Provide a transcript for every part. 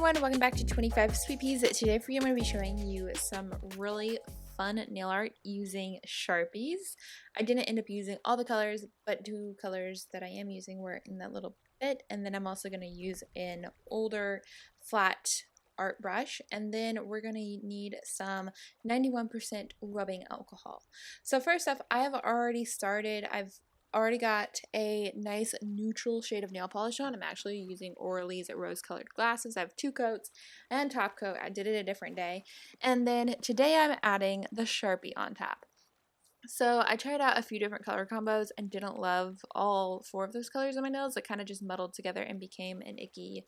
everyone, welcome back to 25 Sweet Peas. Today for you I'm going to be showing you some really fun nail art using Sharpies. I didn't end up using all the colors, but two colors that I am using were in that little bit, and then I'm also going to use an older flat art brush, and then we're going to need some 91% rubbing alcohol. So first off, I have already started. I've already got a nice neutral shade of nail polish on. I'm actually using Orly's rose colored glasses. I have two coats and top coat. I did it a different day. And then today I'm adding the Sharpie on top. So I tried out a few different color combos and didn't love all four of those colors on my nails. It kind of just muddled together and became an icky,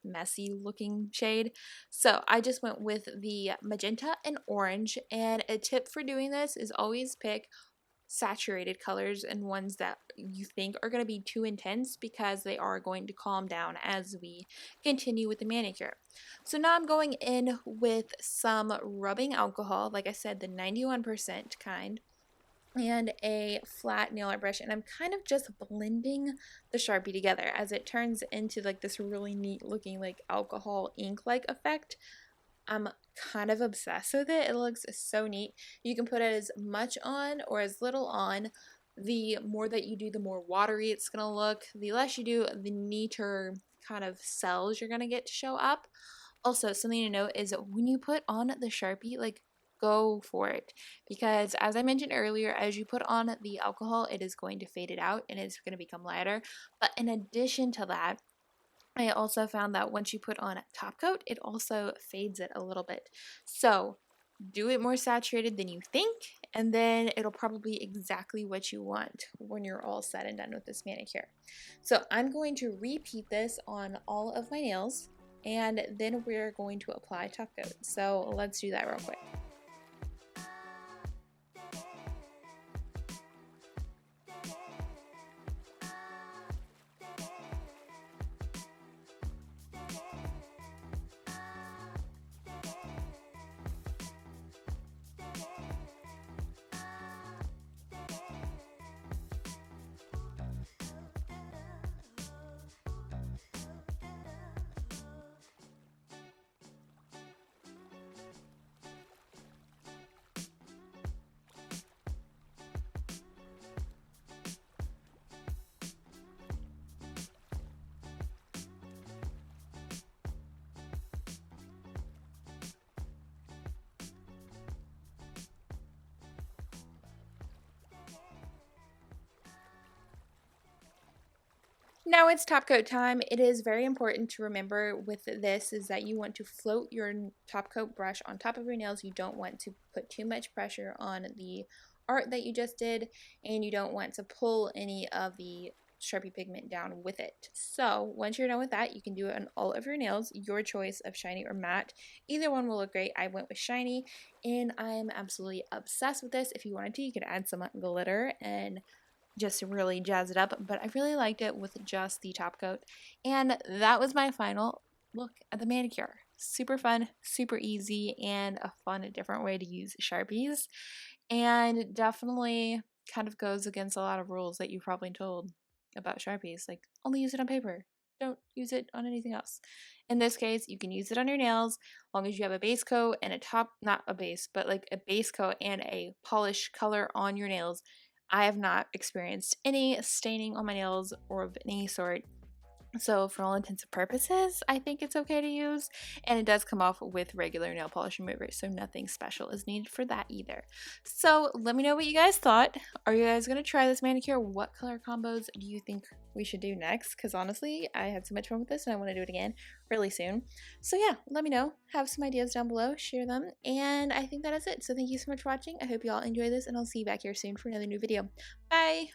messy looking shade. So I just went with the magenta and orange. And a tip for doing this is always pick saturated colors and ones that you think are going to be too intense, because they are going to calm down as we continue with the manicure. So now I'm going in with some rubbing alcohol, like I said, the 91% kind, and a flat nail art brush, and I'm kind of just blending the Sharpie together as it turns into like this really neat looking like alcohol ink like effect. I'm kind of obsessed with it. It looks so neat. You can put as much on or as little on. The more that you do, the more watery it's going to look. The less you do, the neater kind of cells you're going to get to show up. Also, something to note is when you put on the Sharpie, like, go for it, because as I mentioned earlier, as you put on the alcohol, it is going to fade it out and it's going to become lighter. But in addition to that, I also found that once you put on a top coat, it also fades it a little bit. So do it more saturated than you think, and then it'll probably be exactly what you want when you're all said and done with this manicure. So I'm going to repeat this on all of my nails, and then we're going to apply top coat. So let's do that real quick. Now it's top coat time. It is very important to remember with this is that you want to float your top coat brush on top of your nails. You don't want to put too much pressure on the art that you just did, and you don't want to pull any of the Sharpie pigment down with it. So once you're done with that, you can do it on all of your nails, your choice of shiny or matte. Either one will look great. I went with shiny, and I'm absolutely obsessed with this. If you wanted to, you could add some glitter and just really jazz it up, but I really liked it with just the top coat. And that was my final look at the manicure. Super fun, super easy, and a fun, different way to use Sharpies. And definitely kind of goes against a lot of rules that you've probably told about Sharpies, like only use it on paper. Don't use it on anything else. In this case, you can use it on your nails as long as you have a base coat and a top, not a base, but like a base coat and a polish color on your nails. I have not experienced any staining on my nails or of any sort. So for all intents and purposes, I think it's okay to use, and it does come off with regular nail polish remover, so nothing special is needed for that either. So let me know what you guys thought. Are you guys going to try this manicure? What color combos do you think we should do next? Because honestly, I had so much fun with this and I want to do it again really soon. So yeah, let me know. Have some ideas down below, share them, and I think that is it. So thank you so much for watching. I hope you all enjoy this, and I'll see you back here soon for another new video. Bye!